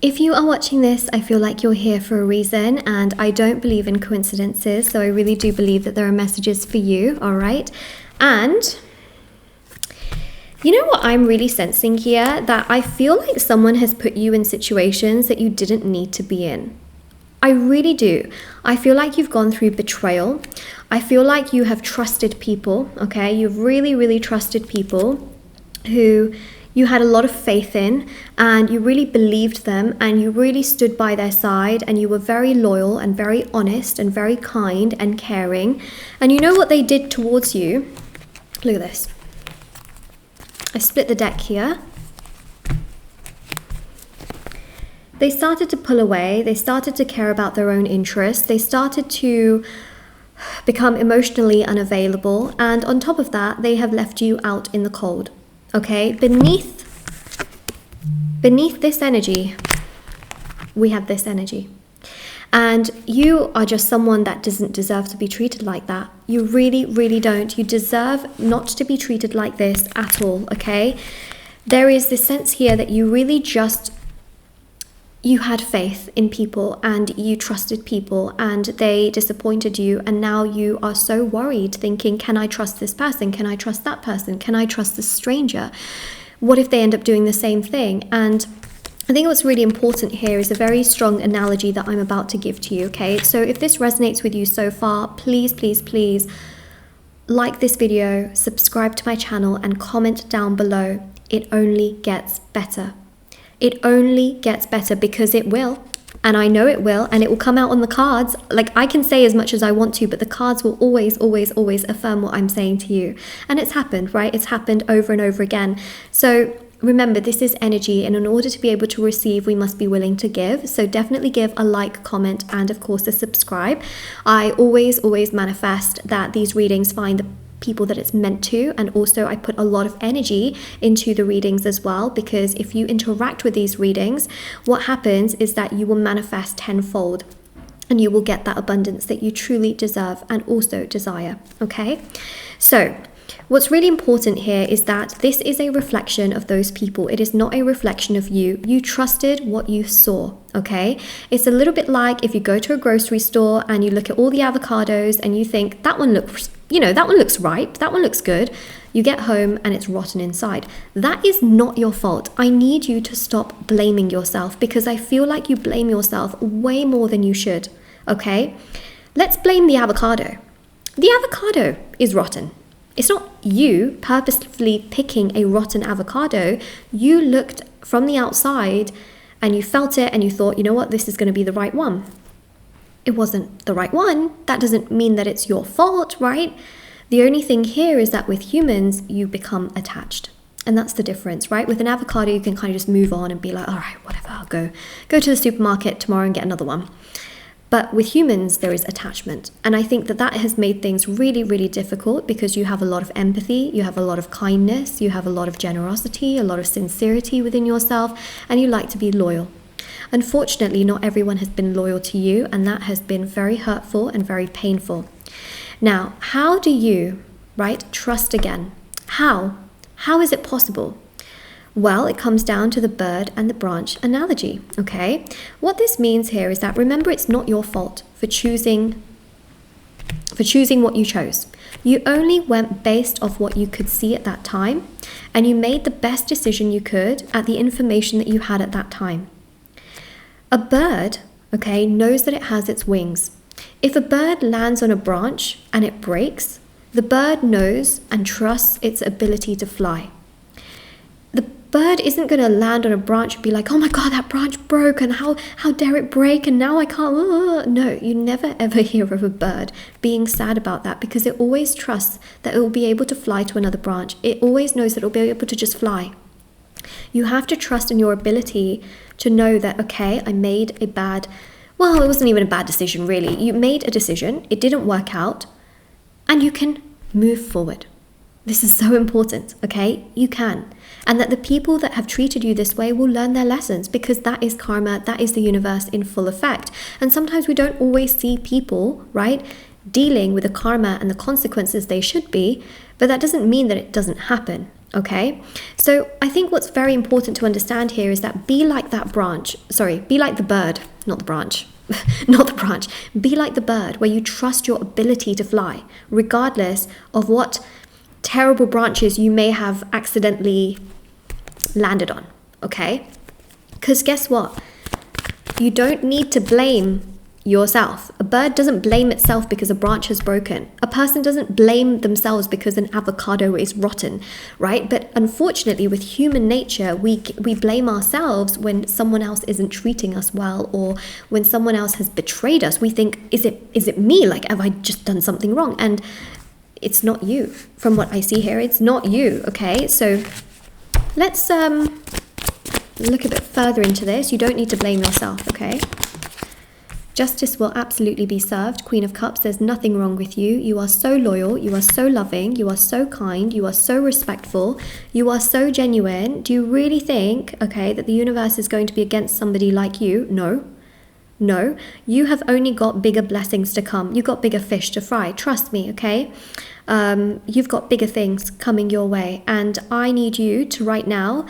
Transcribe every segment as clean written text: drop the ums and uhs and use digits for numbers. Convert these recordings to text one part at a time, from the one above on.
If you are watching this, I feel like you're here for a reason, and I don't believe in coincidences, so I really do believe that there are messages for you, all right? And you know what I'm really sensing here? That I feel like someone has put you in situations that you didn't need to be in. I really do. I feel like you've gone through betrayal. I feel like you have trusted people, okay? You've really, really trusted people who you had a lot of faith in, and you really believed them, and you really stood by their side, and you were very loyal and very honest and very kind and caring. And you know what they did towards you? Look at this. I split the deck here. They started to pull away. They started to care about their own interests. They started to become emotionally unavailable. And on top of that, they have left you out in the cold. Okay? Beneath this energy, we have this energy. And you are just someone that doesn't deserve to be treated like that. You really, really don't. You deserve not to be treated like this at all, okay? There is this sense here that you really just, you had faith in people and you trusted people and they disappointed you, and now you are so worried thinking, can I trust this person? Can I trust that person? Can I trust this stranger? What if they end up doing the same thing? And I think what's really important here is a very strong analogy that I'm about to give to you, okay? So if this resonates with you so far, please, please, please like this video, subscribe to my channel, and comment down below. It only gets better. It only gets better, because it will. And I know it will, and it will come out on the cards. Like, I can say as much as I want to, but the cards will always, always, always affirm what I'm saying to you. And it's happened, right? It's happened over and over again. So remember, this is energy, and in order to be able to receive, we must be willing to give. So definitely give a like, comment, and of course a subscribe. I always, always manifest that these readings find the people that it's meant to, and also I put a lot of energy into the readings as well, because if you interact with these readings, what happens is that you will manifest tenfold, and you will get that abundance that you truly deserve and also desire, okay? So what's really important here is that this is a reflection of those people. It is not a reflection of you. You trusted what you saw, okay? It's a little bit like if you go to a grocery store and you look at all the avocados and you think, that one looks, that one looks ripe, that one looks good. You get home and it's rotten inside. That is not your fault. I need you to stop blaming yourself, because I feel like you blame yourself way more than you should, okay? Let's blame the avocado. The avocado is rotten. It's not you purposefully picking a rotten avocado. You looked from the outside and you felt it and you thought, you know what, this is going to be the right one. It wasn't the right one. That doesn't mean that it's your fault, right? The only thing here is that with humans, you become attached. And that's the difference, right? With an avocado, you can kind of just move on and be like, all right, whatever, I'll go to the supermarket tomorrow and get another one. But with humans, there is attachment. And I think that that has made things really, really difficult, because you have a lot of empathy, you have a lot of kindness, you have a lot of generosity, a lot of sincerity within yourself, and you like to be loyal. Unfortunately, not everyone has been loyal to you, and that has been very hurtful and very painful. Now, how do you, trust again? How? How is it possible? Well, it comes down to the bird and the branch analogy, okay? What this means here is that, remember, it's not your fault for choosing what you chose. You only went based off what you could see at that time, and you made the best decision you could at the information that you had at that time. A bird, okay, knows that it has its wings. If a bird lands on a branch and it breaks, the bird knows and trusts its ability to fly. The bird isn't going to land on a branch and be like, oh my God, that branch broke, and how dare it break, and now I can't. No, you never ever hear of a bird being sad about that, because it always trusts that it will be able to fly to another branch. It always knows that it will be able to just fly. You have to trust in your ability to know that, okay, I made it wasn't even a bad decision, really. You made a decision, it didn't work out, and you can move forward. This is so important, okay? You can. And that the people that have treated you this way will learn their lessons, because that is karma, that is the universe in full effect. And sometimes we don't always see people, dealing with the karma and the consequences they should be, but that doesn't mean that it doesn't happen. Okay, so I think what's very important to understand here is that be like the bird, not the branch, not the branch. Be like the bird, where you trust your ability to fly, regardless of what terrible branches you may have accidentally landed on, okay? Because guess what? You don't need to blame yourself. A bird doesn't blame itself because a branch has broken. A person doesn't blame themselves because an avocado is rotten, right? But unfortunately, with human nature, we blame ourselves when someone else isn't treating us well, or when someone else has betrayed us. We think, is it me? Like, have I just done something wrong? And it's not you. From what I see here, it's not you, okay? So let's look a bit further into this. You don't need to blame yourself, okay? Justice will absolutely be served. Queen of Cups, there's nothing wrong with you. You are so loyal. You are so loving. You are so kind. You are so respectful. You are so genuine. Do you really think, okay, that the universe is going to be against somebody like you? No. No. You have only got bigger blessings to come. You've got bigger fish to fry. Trust me, okay? You've got bigger things coming your way. And I need you to right now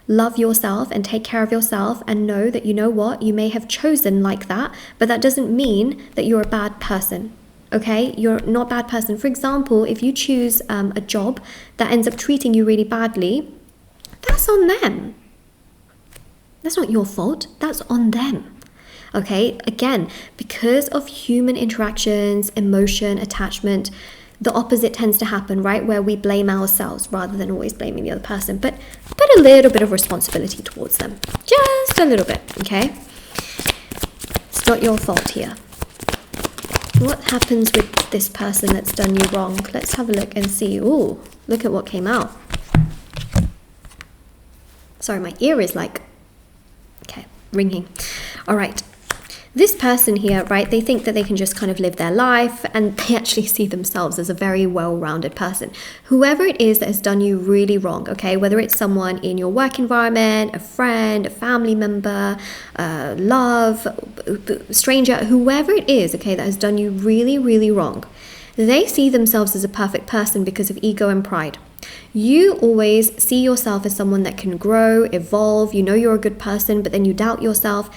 love yourself and take care of yourself, and know that, you know what, you may have chosen like that, but that doesn't mean that you're a bad person, okay? You're not a bad person. For example, if you choose a job that ends up treating you really badly, that's on them. That's not your fault. That's on them. Okay? Again, because of human interactions, emotion, attachment, the opposite tends to happen, right? Where we blame ourselves rather than always blaming the other person, but a little bit of responsibility towards them. Just a little bit, okay? It's not your fault here. What happens with this person that's done you wrong? Let's have a look and see. Ooh, look at what came out. Sorry, my ear is like, okay, ringing. All right. This person here, right, they think that they can just kind of live their life, and they actually see themselves as a very well-rounded person. Whoever it is that has done you really wrong, okay, whether it's someone in your work environment, a friend, a family member, love, stranger, whoever it is, okay, that has done you really, really wrong, they see themselves as a perfect person because of ego and pride. You always see yourself as someone that can grow, evolve, you know you're a good person, but then you doubt yourself.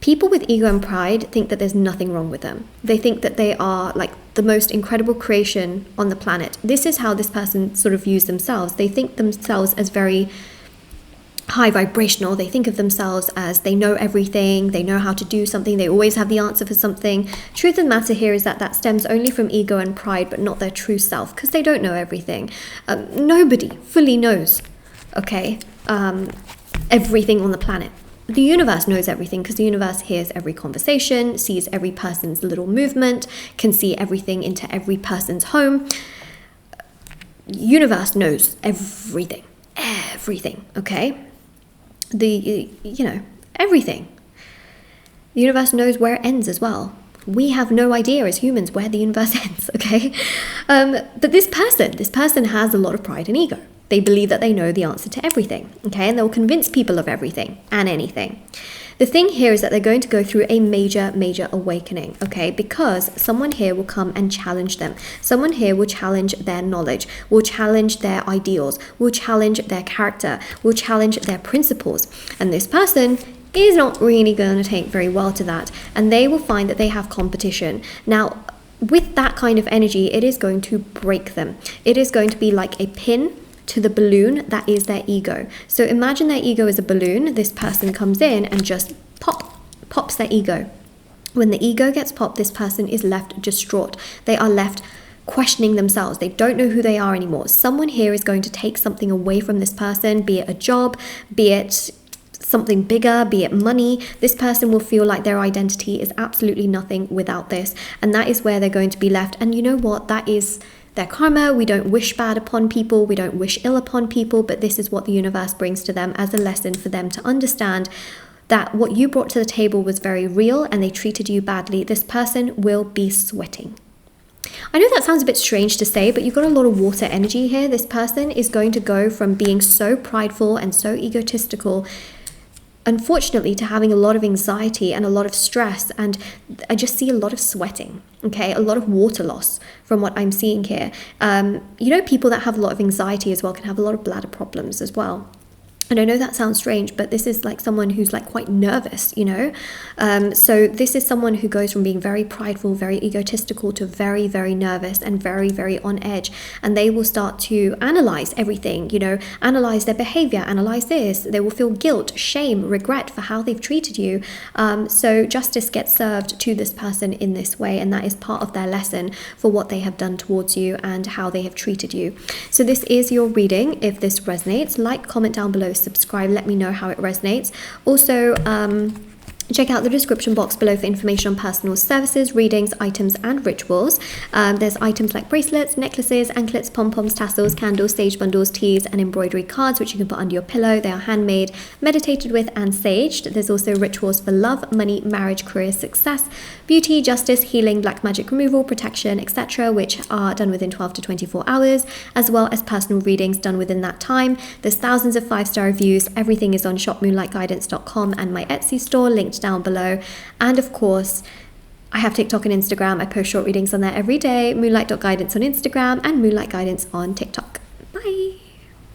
People with ego and pride think that there's nothing wrong with them. They think that they are like the most incredible creation on the planet. This is how this person sort of views themselves. They think themselves as very high vibrational. They think of themselves as they know everything, they know how to do something, they always have the answer for something. Truth of the matter here is that stems only from ego and pride, but not their true self, because they don't know everything. Nobody fully knows, okay, everything on the planet. The universe knows everything, because the universe hears every conversation, sees every person's little movement, can see everything into every person's home. Universe knows everything, okay? Everything. The universe knows where it ends as well. We have no idea as humans where the universe ends, okay? But this person has a lot of pride and ego. They believe that they know the answer to everything, okay? And they'll convince people of everything and anything. The thing here is that they're going to go through a major, major awakening, okay? Because someone here will come and challenge them. Someone here will challenge their knowledge, will challenge their ideals, will challenge their character, will challenge their principles. And this person is not really going to take very well to that. And they will find that they have competition. Now, with that kind of energy, it is going to break them. It is going to be like a pin to the balloon that is their ego. So imagine their ego is a balloon. This person comes in and just pops their ego. When the ego gets popped, this person is left distraught. They are left questioning themselves. They don't know who they are anymore. Someone here is going to take something away from this person, be it a job, be it something bigger, be it money. This person will feel like their identity is absolutely nothing without this. And that is where they're going to be left. And you know what? That is their karma. We don't wish bad upon people. We don't wish ill upon people. But this is what the universe brings to them as a lesson for them to understand that what you brought to the table was very real and they treated you badly. This person will be sweating. I know that sounds a bit strange to say, but you've got a lot of water energy here. This person is going to go from being so prideful and so egotistical unfortunately, to having a lot of anxiety and a lot of stress, and I just see a lot of sweating, okay, a lot of water loss from what I'm seeing here. People that have a lot of anxiety as well can have a lot of bladder problems as well. And I know that sounds strange, but this is like someone who's like quite nervous, so this is someone who goes from being very prideful, very egotistical, to very, very nervous and very, very on edge. And they will start to analyze everything, analyze their behavior, analyze this. They will feel guilt, shame, regret for how they've treated you. So justice gets served to this person in this way, and that is part of their lesson for what they have done towards you and how they have treated you. So this is your reading. If this resonates, like, comment down below, subscribe, let me know how it resonates. Also, check out the description box below for information on personal services, readings, items and rituals. There's items like bracelets, necklaces, anklets, pom-poms, tassels, candles, sage bundles, teas and embroidery cards which you can put under your pillow. They are handmade, meditated with and saged. There's also rituals for love, money, marriage, career, success, beauty, justice, healing, black magic removal, protection, etc., which are done within 12 to 24 hours, as well as personal readings done within that time. There's thousands of 5-star reviews. Everything is on shopmoonlightguidance.com and my Etsy store linked down below. And of course, I have TikTok and Instagram. I post short readings on there every day. Moonlight.guidance on Instagram and Moonlight Guidance on TikTok. Bye.